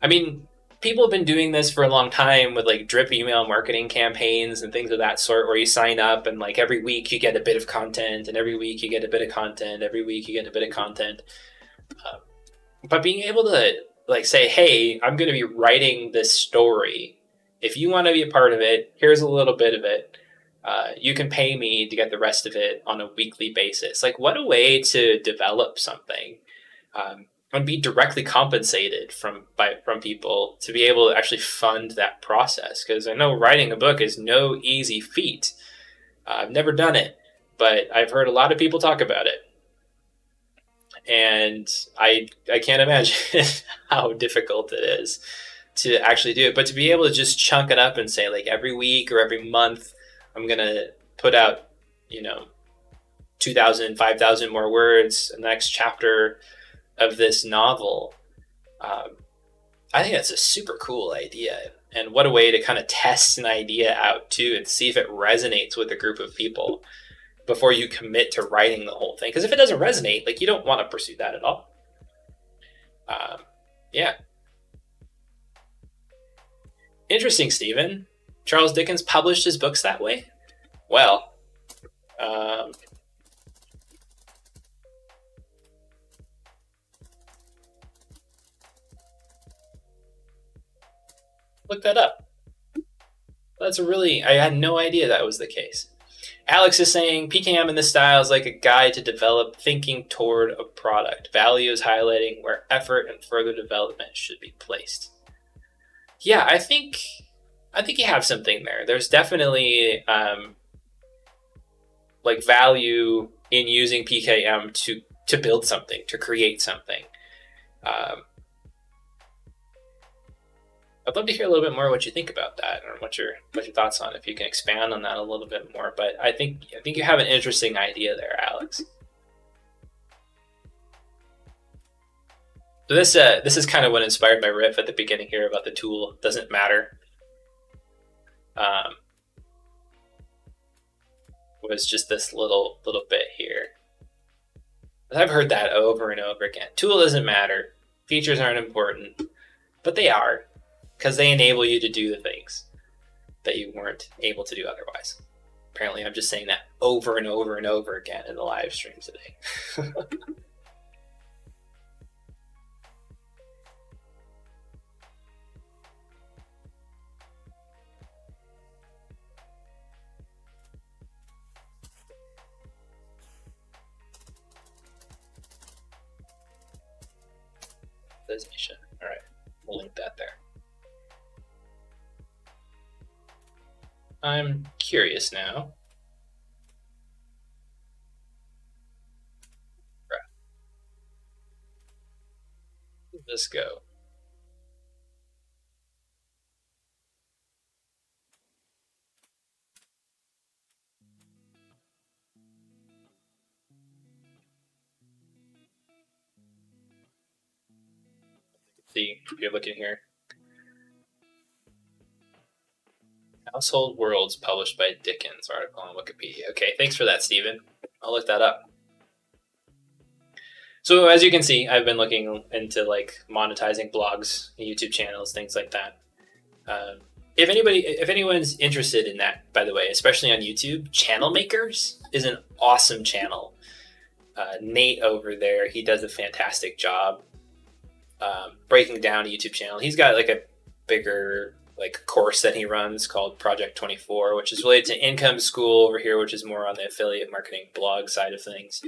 I mean, people have been doing this for a long time with like drip email marketing campaigns and things of that sort, where you sign up and like every week you get a bit of content, and every week you get a bit of content, every week you get a bit of content. But being able to like say, hey, I'm going to be writing this story. If you want to be a part of it, here's a little bit of it. You can pay me to get the rest of it on a weekly basis. Like, what a way to develop something. And be directly compensated from people to be able to actually fund that process. Because I know writing a book is no easy feat. I've never done it, but I've heard a lot of people talk about it. And I can't imagine how difficult it is to actually do it. But to be able to just chunk it up and say, like, every week or every month, I'm going to put out, 2,000, 5,000 more words in the next chapter of this novel. I think that's a super cool idea. And what a way to kind of test an idea out too, and see if it resonates with a group of people before you commit to writing the whole thing. Because if it doesn't resonate, like, you don't want to pursue that at all. Yeah. Interesting, Stephen. Charles Dickens published his books that way? Well, look that up. I had no idea that was the case. Alex is saying, PKM in this style is like a guide to develop thinking toward a product. Value is highlighting where effort and further development should be placed. Yeah, I think you have something there. There's definitely like value in using PKM to build something, to create something. I'd love to hear a little bit more what you think about that, or what your thoughts on it, if you can expand on that a little bit more. But I think you have an interesting idea there, Alex. So this is kind of what inspired my riff at the beginning here about the tool doesn't matter. Was just this little bit here. I've heard that over and over again. Tool doesn't matter. Features aren't important, but they are, because they enable you to do the things that you weren't able to do otherwise. Apparently, I'm just saying that over and over and over again in the live stream today. Designation. All right, we'll link that there. I'm curious now. Right. Where did this go? See, if you're looking here. Household Worlds, published by Dickens, article on Wikipedia. Okay, thanks for that, Stephen. I'll look that up. So as you can see, I've been looking into like monetizing blogs, YouTube channels, things like that. If anyone's interested in that, by the way, especially on YouTube, Channel Makers is an awesome channel. Nate over there, he does a fantastic job breaking down a YouTube channel. He's got like a bigger like course that he runs called Project 24, which is related to Income School over here, which is more on the affiliate marketing blog side of things.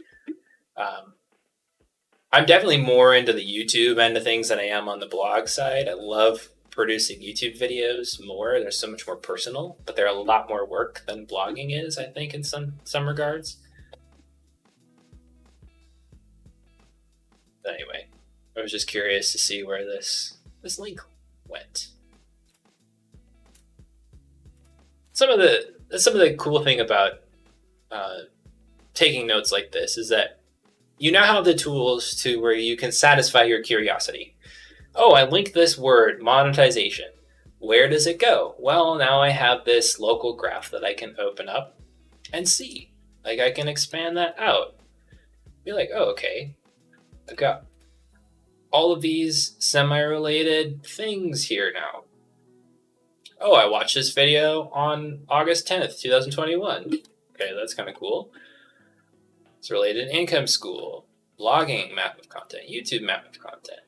I'm definitely more into the YouTube end of things than I am on the blog side. I love producing YouTube videos more. They're so much more personal, but they're a lot more work than blogging is, I think, in some regards. But anyway, I was just curious to see where this link went. Some of the cool thing about taking notes like this is that you now have the tools to where you can satisfy your curiosity. Oh, I linked this word, monetization. Where does it go? Well, now I have this local graph that I can open up and see. Like, I can expand that out. Be like, oh, okay. I've got all of these semi-related things here now. Oh, I watched this video on August 10th, 2021. Okay, that's kind of cool. It's related to income school, blogging map of content, YouTube map of content.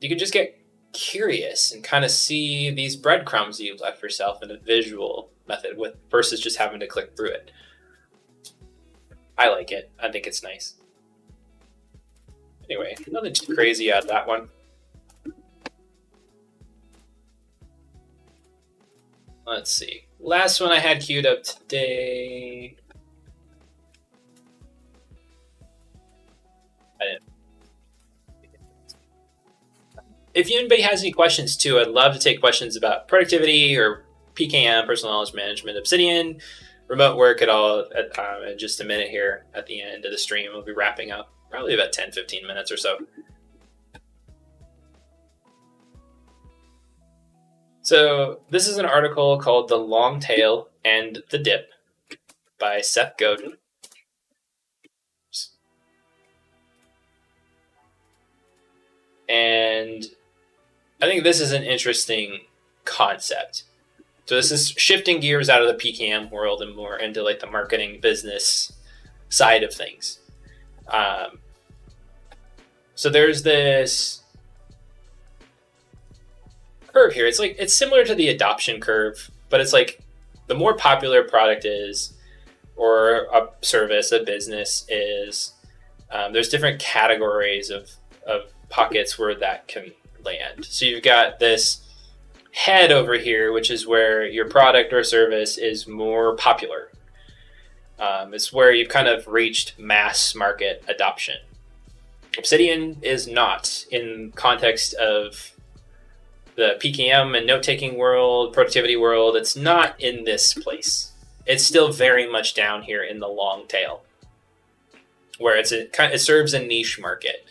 You can just get curious and kind of see these breadcrumbs you've left for yourself in a visual method versus just having to click through it. I like it. I think it's nice. Anyway, nothing too crazy out of that one. Let's see. Last one I had queued up today. I didn't. If anybody has any questions too, I'd love to take questions about productivity or PKM, personal knowledge management, Obsidian, remote work at all in just a minute here at the end of the stream. We'll be wrapping up probably about 10-15 minutes or so. So this is an article called The Long Tail and the Dip by Seth Godin. And I think this is an interesting concept. So this is shifting gears out of the PKM world and more into like the marketing business side of things. So there's this curve here. It's similar to the adoption curve, but it's like the more popular a product is, or a service, a business is, there's different categories of pockets where that can land. So you've got this head over here, which is where your product or service is more popular. It's where you've kind of reached mass market adoption. Obsidian is not in context of the PKM and note-taking world, productivity world. It's not in this place. It's still very much down here in the long tail, where it serves a niche market.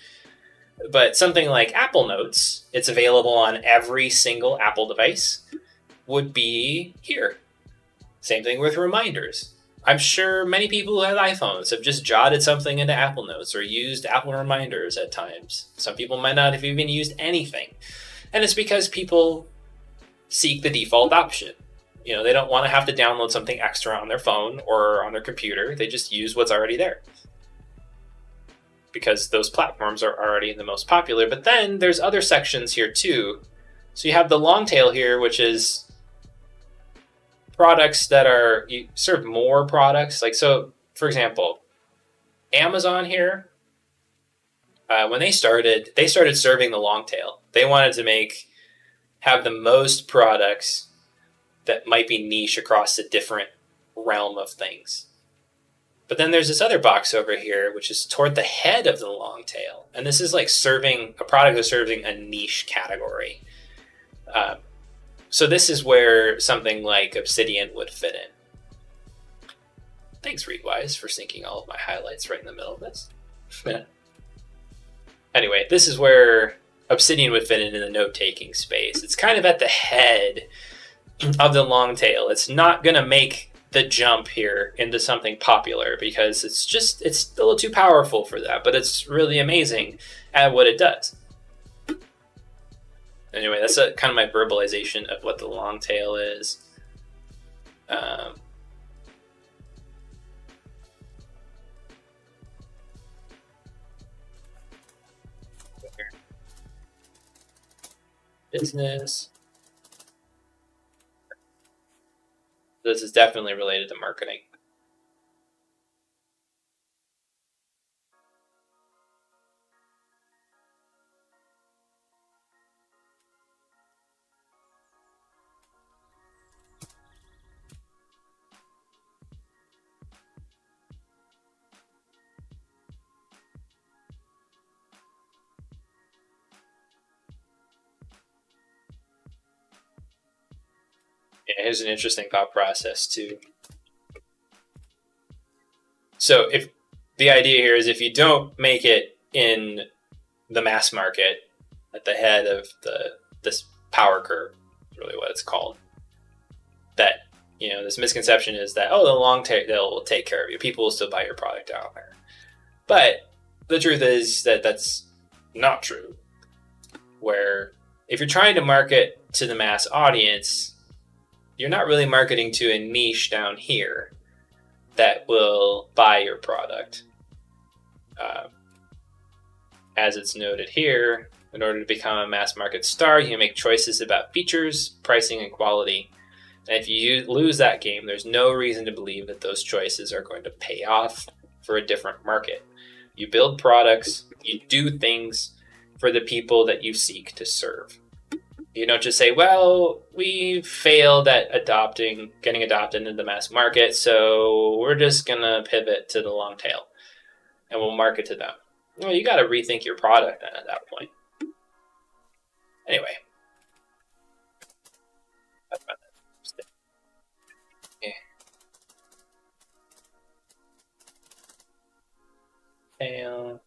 But something like Apple Notes, it's available on every single Apple device, would be here. Same thing with reminders. I'm sure many people who have iPhones have just jotted something into Apple Notes or used Apple reminders at times. Some people might not have even used anything. And it's because people seek the default option. You know, they don't want to have to download something extra on their phone or on their computer. They just use what's already there, because those platforms are already the most popular. But then there's other sections here too. So you have the long tail here, which is products that you serve more products. Like, so for example, Amazon here, when they started serving the long tail. They wanted to have the most products that might be niche across a different realm of things. But then there's this other box over here, which is toward the head of the long tail. And this is like serving a product that's serving a niche category. So this is where something like Obsidian would fit in. Thanks, Readwise, for syncing all of my highlights right in the middle of this. Anyway, this is where Obsidian would fit in the note-taking space. It's kind of at the head of the long tail. It's not going to make the jump here into something popular because it's a little too powerful for that, but it's really amazing at what it does. Anyway, that's kind of my verbalization of what the long tail is. Business. This is definitely related to marketing. here's an interesting thought process too. So if the idea here is if you don't make it in the mass market at the head of this power curve, really what it's called, that, you know, this misconception is that, oh, they'll take care of you. People will still buy your product out there. But the truth is that that's not true. Where if you're trying to market to the mass audience, you're not really marketing to a niche down here that will buy your product. As it's noted here, in order to become a mass market star, you make choices about features, pricing, and quality. And if you lose that game, there's no reason to believe that those choices are going to pay off for a different market. You build products, you do things for the people that you seek to serve. You don't just say, well, we failed at getting adopted into the mass market, so we're just going to pivot to the long tail and we'll market to them. Well, you got to rethink your product then at that point. Anyway. Tail.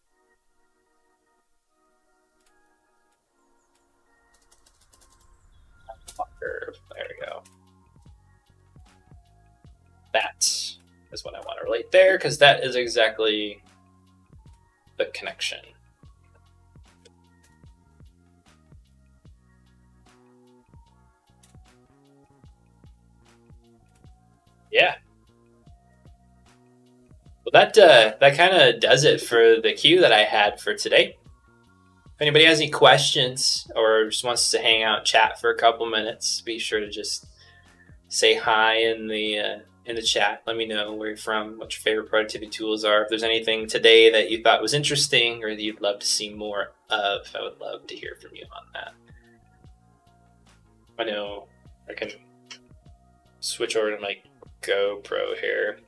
Curve. There we go. That is what I want to relate there, because that is exactly the connection. Yeah. Well, that kind of does it for the cue that I had for today. If anybody has any questions or just wants to hang out and chat for a couple minutes, be sure to just say hi in the chat. Let me know where you're from, what your favorite productivity tools are. If there's anything today that you thought was interesting or that you'd love to see more of, I would love to hear from you on that. I know I can switch over to my GoPro here.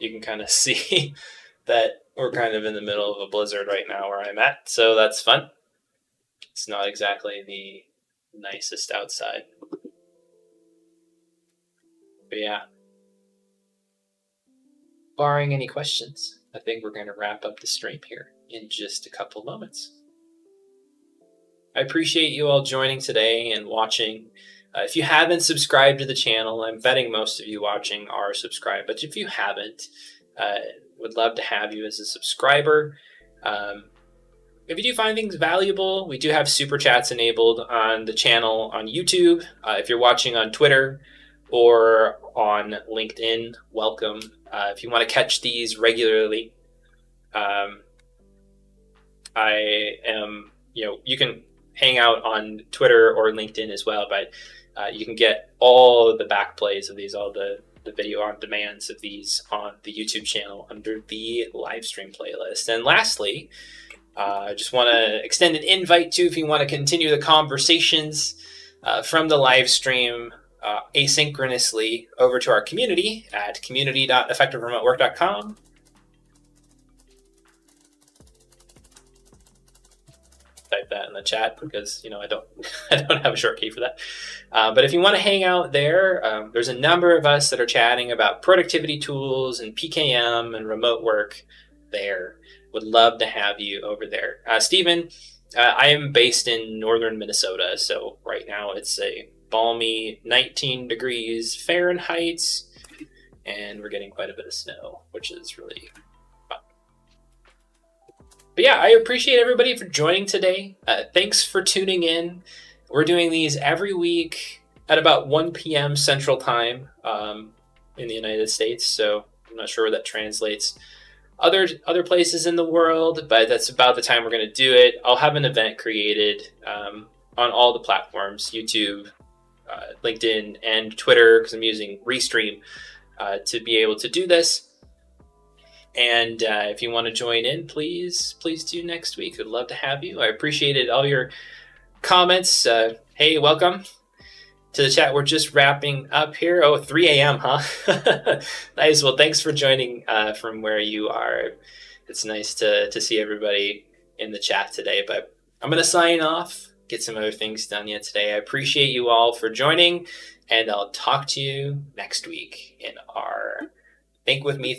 You can kind of see that we're kind of in the middle of a blizzard right now where I'm at, so that's fun. It's not exactly the nicest outside. But yeah. Barring any questions, I think we're going to wrap up the stream here in just a couple moments. I appreciate you all joining today and watching. If you haven't subscribed to the channel, I'm betting most of you watching are subscribed, but if you haven't, would love to have you as a subscriber. If you do find things valuable, we do have super chats enabled on the channel on YouTube. If you're watching on Twitter or on LinkedIn, welcome. If you want to catch these regularly, you can hang out on Twitter or LinkedIn as well, but you can get all the back plays of these, all the video on demands of these on the YouTube channel under the live stream playlist. And lastly, I just want to extend an invite to, if you want to continue the conversations from the live stream asynchronously over to our community at community.effectiveremotework.com. Type that in the chat because I don't have a short key for that. But if you want to hang out there, there's a number of us that are chatting about productivity tools and PKM and remote work there. Would love to have you over there. Stephen, I am based in northern Minnesota, so right now it's a balmy 19 degrees Fahrenheit, and we're getting quite a bit of snow, which is really fun. But yeah, I appreciate everybody for joining today. Thanks for tuning in. We're doing these every week at about 1 p.m. Central Time in the United States, so I'm not sure where that translates other places in the world, but that's about the time we're going to do it. I'll have an event created on all the platforms, YouTube, LinkedIn, and Twitter, because I'm using Restream to be able to do this. And if you want to join in, please do next week. I'd love to have you. I appreciated all your comments. Hey, welcome to the chat. We're just wrapping up here. 3 a.m., huh? Nice. Well, thanks for joining from where you are. It's nice to see everybody in the chat today. But I'm going to sign off, get some other things done yet today. I appreciate you all for joining, and I'll talk to you next week in our Think With Me